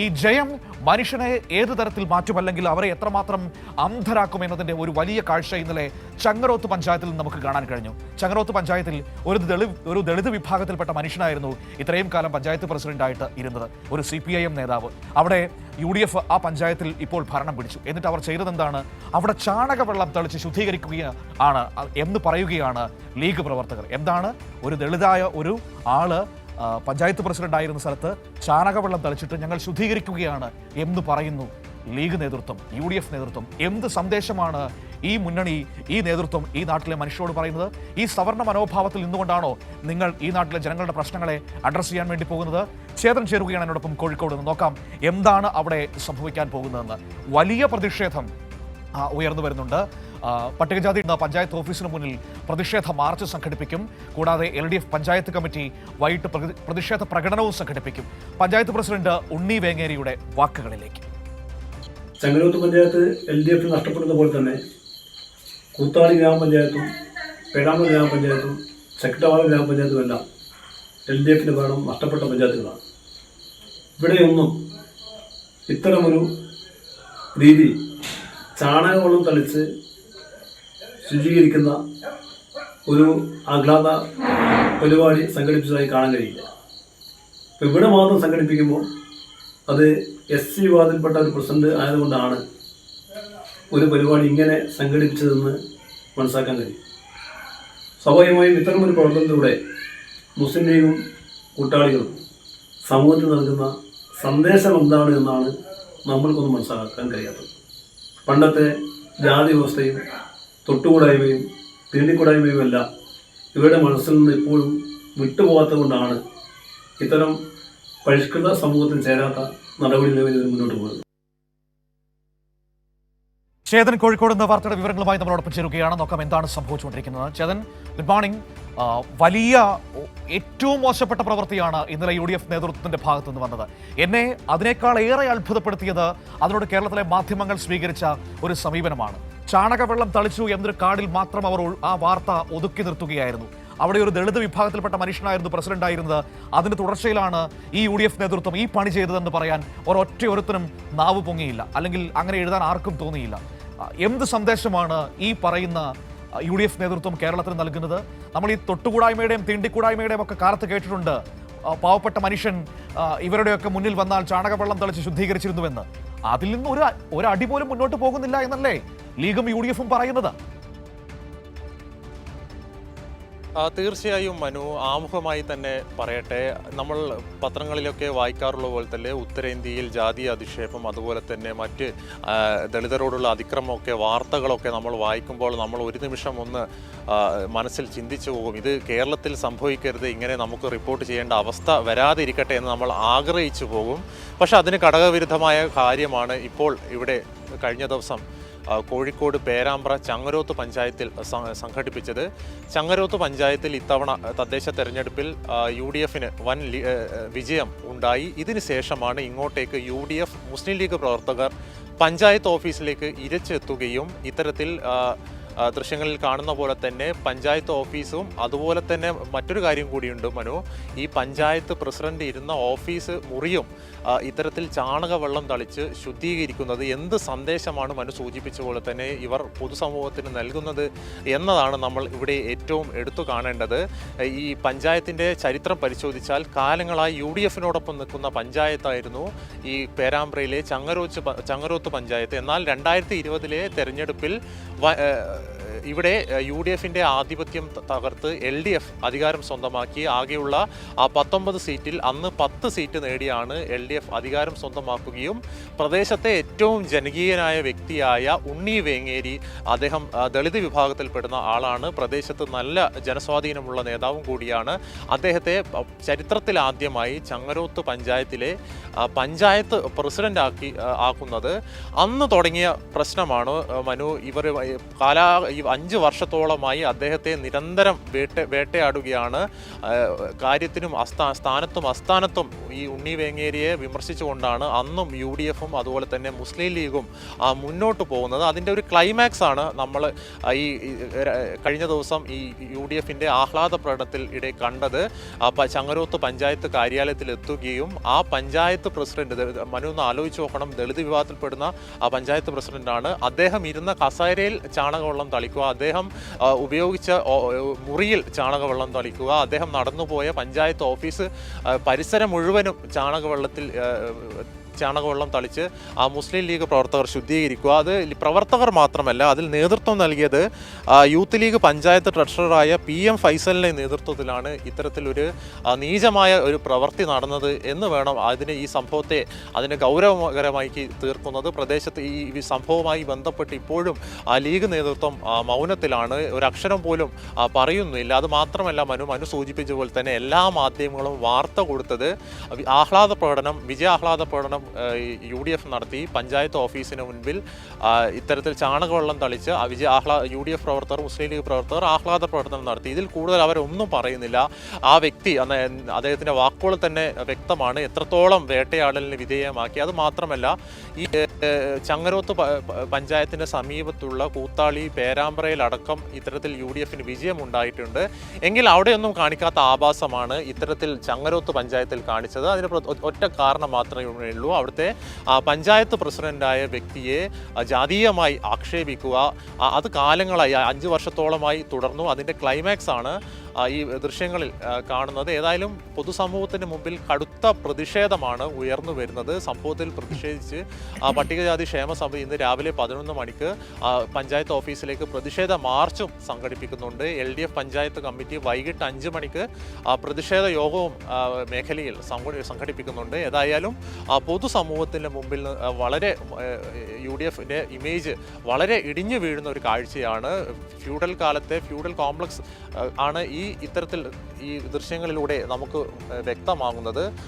ഈ ജയം മനുഷ്യനെ ഏത് തരത്തിൽ മാറ്റുമല്ലെങ്കിൽ അവരെ എത്രമാത്രം അന്ധരാക്കുമെന്നതിൻ്റെ ഒരു വലിയ കാഴ്ച ഇന്നലെ ചങ്ങരോത്ത് പഞ്ചായത്തിൽ നിന്ന് നമുക്ക് കാണാൻ കഴിഞ്ഞു. ചങ്ങരോത്ത് പഞ്ചായത്തിൽ ഒരു ദളിത് വിഭാഗത്തിൽപ്പെട്ട മനുഷ്യനായിരുന്നു ഇത്രയും കാലം പഞ്ചായത്ത് പ്രസിഡന്റായിട്ട് ഇരുന്നത്, ഒരു CPIM നേതാവ്. അവിടെ UDF ആ പഞ്ചായത്തിൽ ഇപ്പോൾ ഭരണം പിടിച്ചു. എന്നിട്ട് അവർ ചെയ്തതെന്താണ്? അവിടെ ചാണകവെള്ളം തളിച്ച് ശുദ്ധീകരിക്കുകയാണ് എന്ന് പറയുകയാണ് ലീഗ് പ്രവർത്തകർ. എന്താണ്? ഒരു ദളിതായ ഒരു ആള് പഞ്ചായത്ത് പ്രസിഡന്റായിരുന്ന സ്ഥലത്ത് ചാണകവെള്ളം തളിച്ചിട്ട് ഞങ്ങൾ ശുദ്ധീകരിക്കുകയാണ് എന്ന് പറയുന്നു ലീഗ് നേതൃത്വം, UDF നേതൃത്വം. എന്ത് സന്ദേശമാണ് ഈ മുന്നണി, ഈ നേതൃത്വം ഈ നാട്ടിലെ മനുഷ്യരോട് പറയുന്നത്? ഈ സവർണ്ണ മനോഭാവത്തിൽ നിന്നുകൊണ്ടാണോ നിങ്ങൾ ഈ നാട്ടിലെ ജനങ്ങളുടെ പ്രശ്നങ്ങളെ അഡ്രസ്സ് ചെയ്യാൻ വേണ്ടി പോകുന്നത്? ചേതൻ ചേരുകയാണ് എന്നോടൊപ്പം കോഴിക്കോട് നിന്ന്. നോക്കാം എന്താണ് അവിടെ സംഭവിക്കാൻ പോകുന്നതെന്ന്. വലിയ പ്രതിഷേധം ഉയർന്നു വരുന്നുണ്ട്. പട്ടികജാതി പഞ്ചായത്ത് ഓഫീസിന് മുന്നിൽ പ്രതിഷേധ മാർച്ച് സംഘടിപ്പിക്കും. കൂടാതെ LDF പഞ്ചായത്ത് കമ്മിറ്റി വൈകിട്ട് പ്രതിഷേധ പ്രകടനവും സംഘടിപ്പിക്കും. പഞ്ചായത്ത് പ്രസിഡന്റ് ഉണ്ണി വേങ്ങേരിയുടെ വാക്കുകളിലേക്ക്. ചങ്ങരോത്ത് പഞ്ചായത്ത് LDF നഷ്ടപ്പെടുന്ന പോലെ തന്നെ കൂത്താടി ഗ്രാമപഞ്ചായത്തും പേരാമ്പ്ര ഗ്രാമപഞ്ചായത്തും ചക്കിട്ടവാള ഗ്രാമപഞ്ചായത്തും എല്ലാം LDFന്റെ ഭരണം നഷ്ടപ്പെട്ട പഞ്ചായത്തുകളാണ്. ഇവിടെയൊന്നും ഇത്തരമൊരു രീതി ചാണകവെള്ളം തളിച്ച് ശുചീകരിക്കുന്ന ഒരു ആഹ്ലാദ പരിപാടി സംഘടിപ്പിച്ചതായി കാണാൻ കഴിയില്ല. ഇപ്പം ഇവിടെ മാത്രം സംഘടിപ്പിക്കുമ്പോൾ അത് SC വിഭാഗത്തിൽപ്പെട്ട ഒരു പ്രസിഡന്റ് ആയതുകൊണ്ടാണ് ഒരു പരിപാടി ഇങ്ങനെ സംഘടിപ്പിച്ചതെന്ന് മനസ്സിലാക്കാൻ കഴിയും. സ്വാഭാവികമായും ഇത്തരമൊരു പ്രവർത്തനത്തിലൂടെ മുസ്ലിം ലീഗും കൂട്ടാളികളും സമൂഹത്തിൽ നൽകുന്ന സന്ദേശം എന്താണ് എന്നാണ് നമ്മൾക്കൊന്നും മനസ്സിലാക്കാൻ കഴിയാത്തത്. പണ്ടത്തെ ജാതി വ്യവസ്ഥയും തൊട്ടുകൂടായ്മയും തീണ്ടിക്കൂടായ്മയും എല്ലാം ഇവരുടെ മനസ്സിൽ നിന്ന് ഇപ്പോഴും വിട്ടുപോകാത്തത് കൊണ്ടാണ് ഇത്തരം പരിഷ്കൃത സമൂഹത്തിൽ ചേരാത്ത നടപടികളുമായി മുന്നോട്ട് പോകുന്നത്. ചേതൻ കോഴിക്കോട് നിന്ന് വാർത്തയുടെ വിവരങ്ങളുമായി നമ്മളോടൊപ്പം ചേരുകയാണ്. നോക്കാം എന്താണ് സംഭവിച്ചുകൊണ്ടിരിക്കുന്നത്. Chetan, good morning. വലിയ ഏറ്റവും മോശപ്പെട്ട പ്രവൃത്തിയാണ് ഇന്നലെ UDF നേതൃത്വത്തിന്റെ ഭാഗത്തു നിന്ന് വന്നത്. എന്നെ അതിനേക്കാൾ ഏറെ അത്ഭുതപ്പെടുത്തിയത് അതിനോട് കേരളത്തിലെ മാധ്യമങ്ങൾ സ്വീകരിച്ച ഒരു സമീപനമാണ്. ചാണകവെള്ളം തളിച്ചു എന്നൊരു കാർഡിൽ മാത്രം അവർ ആ വാർത്ത ഒതുക്കി നിർത്തുകയായിരുന്നു. അവിടെ ഒരു ദളിത് വിഭാഗത്തിൽപ്പെട്ട മനുഷ്യനായിരുന്നു പ്രസിഡന്റായിരുന്നത്. അതിന്റെ തുടർച്ചയിലാണ് ഈ UDF നേതൃത്വം ഈ പണി ചെയ്തതെന്ന് പറയാൻ ഒരൊറ്റയൊരുത്തനും നാവ് പൊങ്ങിയില്ല, അല്ലെങ്കിൽ അങ്ങനെ എഴുതാൻ ആർക്കും തോന്നിയില്ല. എന്ത് സന്ദേശമാണ് ഈ പറയുന്ന UDF നേതൃത്വം കേരളത്തിന് നൽകുന്നത്? നമ്മൾ ഈ തൊട്ടുകൂടായ്മയുടെയും തീണ്ടിക്കൂടായ്മയുടെയും ഒക്കെ കാലത്ത് കേട്ടിട്ടുണ്ട്, പാവപ്പെട്ട മനുഷ്യൻ ഇവരുടെയൊക്കെ മുന്നിൽ വന്നാൽ ചാണകവെള്ളം തളിച്ച് ശുദ്ധീകരിച്ചിരുന്നുവെന്ന്. അതിൽ നിന്ന് ഒരു അടി പോലും മുന്നോട്ട് പോകുന്നില്ല എന്നല്ലേ ലീഗും UDF പറയുന്നത്? തീർച്ചയായും മനു, ആമുഖമായി തന്നെ പറയട്ടെ, നമ്മൾ പത്രങ്ങളിലൊക്കെ വായിക്കാറുള്ള പോലെ തന്നെ ഉത്തരേന്ത്യയിൽ ജാതി അധിക്ഷേപം, അതുപോലെ തന്നെ മറ്റ് ദളിതരോടുള്ള അതിക്രമമൊക്കെ വാർത്തകളൊക്കെ നമ്മൾ വായിക്കുമ്പോൾ നമ്മൾ ഒരു നിമിഷം ഒന്ന് മനസ്സിൽ ചിന്തിച്ചു പോകും, ഇത് കേരളത്തിൽ സംഭവിക്കരുത്, ഇങ്ങനെ നമുക്ക് റിപ്പോർട്ട് ചെയ്യേണ്ട അവസ്ഥ വരാതിരിക്കട്ടെ എന്ന് നമ്മൾ ആഗ്രഹിച്ചു പോകും. പക്ഷെ അതിന് ഘടകവിരുദ്ധമായ കാര്യമാണ് ഇപ്പോൾ ഇവിടെ കഴിഞ്ഞ ദിവസം കോഴിക്കോട് പേരാമ്പ്ര ചങ്ങരോത്ത് പഞ്ചായത്തിൽ സംഘടിപ്പിച്ചത്. ചങ്ങരോത്ത് പഞ്ചായത്തിൽ ഇത്തവണ തദ്ദേശ തെരഞ്ഞെടുപ്പിൽ UDFന് വൻ വിജയം ഉണ്ടായി. ഇതിന് ശേഷമാണ് ഇങ്ങോട്ടേക്ക് UDF മുസ്ലിം ലീഗ് പ്രവർത്തകർ പഞ്ചായത്ത് ഓഫീസിലേക്ക് ഇരച്ചെത്തുകയും ഇത്തരത്തിൽ ദൃശ്യങ്ങളിൽ കാണുന്ന പോലെ തന്നെ പഞ്ചായത്ത് ഓഫീസും, അതുപോലെ തന്നെ മറ്റൊരു കാര്യം കൂടിയുണ്ട് മനു, ഈ പഞ്ചായത്ത് പ്രസിഡന്റ് ഇരുന്ന ഓഫീസ് മുറിയും ഇത്തരത്തിൽ ചാണകവെള്ളം തളിച്ച് ശുദ്ധീകരിക്കുന്നത് എന്ത് സന്ദേശമാണ് മനു സൂചിപ്പിച്ച പോലെ തന്നെ ഇവർ പൊതുസമൂഹത്തിന് നൽകുന്നത് എന്നതാണ് നമ്മൾ ഇവിടെ ഏറ്റവും എടുത്തു കാണേണ്ടത്. ഈ പഞ്ചായത്തിൻ്റെ ചരിത്രം പരിശോധിച്ചാൽ കാലങ്ങളായി UDFനോടൊപ്പം നിൽക്കുന്ന പഞ്ചായത്തായിരുന്നു ഈ പേരാമ്പ്രയിലെ ചങ്ങരോത്ത് പഞ്ചായത്ത്. എന്നാൽ 2020 തെരഞ്ഞെടുപ്പിൽ ഇവിടെ UDFന്റെ ആധിപത്യം തകർത്ത് LDF അധികാരം സ്വന്തമാക്കി. ആകെയുള്ള ആ 19 സീറ്റിൽ അന്ന് 10 സീറ്റ് നേടിയാണ് LDF അധികാരം സ്വന്തമാക്കുകയും പ്രദേശത്തെ ഏറ്റവും ജനകീയനായ വ്യക്തിയായ ഉണ്ണി വേങ്ങേരി, അദ്ദേഹം ദളിത് വിഭാഗത്തിൽപ്പെടുന്ന ആളാണ്, പ്രദേശത്ത് നല്ല ജനസ്വാധീനമുള്ള നേതാവും കൂടിയാണ്. അദ്ദേഹത്തെ ചരിത്രത്തിൽ ആദ്യമായി ചങ്ങരോത്ത് പഞ്ചായത്തിലെ പഞ്ചായത്ത് പ്രസിഡന്റ് ആക്കുന്നത് അന്ന് തുടങ്ങിയ പ്രശ്നമാണ് മനു. ഇവർ ഈ 5 വർഷത്തോളമായി അദ്ദേഹത്തെ നിരന്തരം വേട്ടയാടുകയാണ്. കാര്യത്തിനും സ്ഥാനത്തും അസ്ഥാനത്തും ഈ ഉണ്ണി വേങ്ങേരിയെ വിമർശിച്ചുകൊണ്ടാണ് അന്നും UDF-ഉം അതുപോലെ തന്നെ മുസ്ലിം ലീഗും മുന്നോട്ട് പോകുന്നത്. അതിൻ്റെ ഒരു ക്ലൈമാക്സ് ആണ് നമ്മൾ ഈ കഴിഞ്ഞ ദിവസം ഈ UDF-ന്റെ ആഹ്ലാദ പ്രകടനത്തിൽ ഇടെ കണ്ടത്. ചങ്ങരോത്ത് പഞ്ചായത്ത് കാര്യാലയത്തിൽ എത്തുകയും ആ പഞ്ചായത്ത് പ്രസിഡന്റ് മനു ഒന്ന് ആലോചിച്ച് നോക്കണം, ദളിത് വിഭാഗത്തിൽപ്പെടുന്ന ആ പഞ്ചായത്ത് പ്രസിഡന്റാണ്. അദ്ദേഹം ഇരുന്ന കസേരയിൽ ചാണകവെള്ളം തളിക്കുക, അദ്ദേഹം ഉപയോഗിച്ച മുറിയിൽ ചാണകവെള്ളം തളിക്കുക, അദ്ദേഹം നടന്നുപോയ പഞ്ചായത്ത് ഓഫീസ് പരിസരം മുഴുവനും ചാണകവെള്ളം തളിച്ച് ആ മുസ്ലിം ലീഗ് പ്രവർത്തകർ ശുദ്ധീകരിക്കുക. അത് പ്രവർത്തകർ മാത്രമല്ല, അതിൽ നേതൃത്വം നൽകിയത് യൂത്ത് ലീഗ് പഞ്ചായത്ത് ട്രഷററായ PM ഫൈസലിൻ്റെ നേതൃത്വത്തിലാണ് ഇത്തരത്തിലൊരു നീചമായ ഒരു പ്രവൃത്തി നടന്നത് എന്ന് വേണം ഈ സംഭവത്തെ അതിനെ ഗൗരവകരമായി തീർക്കുന്നത്. പ്രദേശത്ത് ഈ സംഭവവുമായി ബന്ധപ്പെട്ട് ഇപ്പോഴും ലീഗ് നേതൃത്വം മൗനത്തിലാണ്, ഒരക്ഷരം പോലും പറയുന്നില്ല. അത് മാത്രമല്ല, മനു സൂചിപ്പിച്ച പോലെ തന്നെ എല്ലാ മാധ്യമങ്ങളും വാർത്ത കൊടുത്തത് വിജയാഹ്ലാദ പ്രകടനം UDF നടത്തി പഞ്ചായത്ത് ഓഫീസിന് മുൻപിൽ ഇത്തരത്തിൽ ചാണകവെള്ളം തളിച്ച് UDF പ്രവർത്തകർ, മുസ്ലിം ലീഗ് പ്രവർത്തകർ ആഹ്ലാദ പ്രവർത്തനം നടത്തി. ഇതിൽ കൂടുതൽ അവരൊന്നും പറയുന്നില്ല. ആ വ്യക്തി അദ്ദേഹത്തിൻ്റെ വാക്കുകൾ തന്നെ വ്യക്തമാണ് എത്രത്തോളം വേട്ടയാടലിന് വിധേയമാക്കി. അത് മാത്രമല്ല, ഈ ചങ്ങരോത്ത് പഞ്ചായത്തിൻ്റെ സമീപത്തുള്ള കൂത്താളി, പേരാമ്പ്രയിലടക്കം ഇത്തരത്തിൽ UDF-ന് വിജയമുണ്ടായിട്ടുണ്ട്. എങ്കിൽ അവിടെയൊന്നും കാണിക്കാത്ത ആഭാസമാണ് ഇത്തരത്തിൽ ചങ്ങരോത്ത് പഞ്ചായത്തിൽ കാണിച്ചത്. അതിന് ഒറ്റ കാരണം മാത്രമേ ഉള്ളൂ, അവിടുത്തെ പഞ്ചായത്ത് പ്രസിഡന്റായ വ്യക്തിയെ ജാതീയമായി ആക്ഷേപിക്കുക. അത് കാലങ്ങളായി 5 വർഷത്തോളമായി തുടർന്നു. അതിൻ്റെ ക്ലൈമാക്സ് ആണ് ഈ ദൃശ്യങ്ങളിൽ കാണുന്നത്. ഏതായാലും പൊതുസമൂഹത്തിന് മുമ്പിൽ കടുത്ത പ്രതിഷേധമാണ് ഉയർന്നു വരുന്നത്. സംഭവത്തിൽ പ്രതിഷേധിച്ച് പട്ടികജാതി ക്ഷേമ സമിതി ഇന്ന് രാവിലെ 11 മണിക്ക് പഞ്ചായത്ത് ഓഫീസിലേക്ക് പ്രതിഷേധ മാർച്ചും സംഘടിപ്പിക്കുന്നുണ്ട്. LDF പഞ്ചായത്ത് കമ്മിറ്റി വൈകിട്ട് 5 മണിക്ക് പ്രതിഷേധ യോഗവും മേഖലയിൽ സംഘടിപ്പിക്കുന്നുണ്ട്. ഏതായാലും പൊതുസമൂഹത്തിൻ്റെ മുമ്പിൽ വളരെ UDF-ന്റെ ഇമേജ് വളരെ ഇടിഞ്ഞു വീഴുന്ന ഒരു കാഴ്ചയാണ്. ഫ്യൂഡൽ കാലത്തെ ഫ്യൂഡൽ കോംപ്ലക്സ് ആണ് ഇത്തരത്തിൽ ഈ ദൃശ്യങ്ങളിലൂടെ നമുക്ക് വ്യക്തമാകുന്നത്.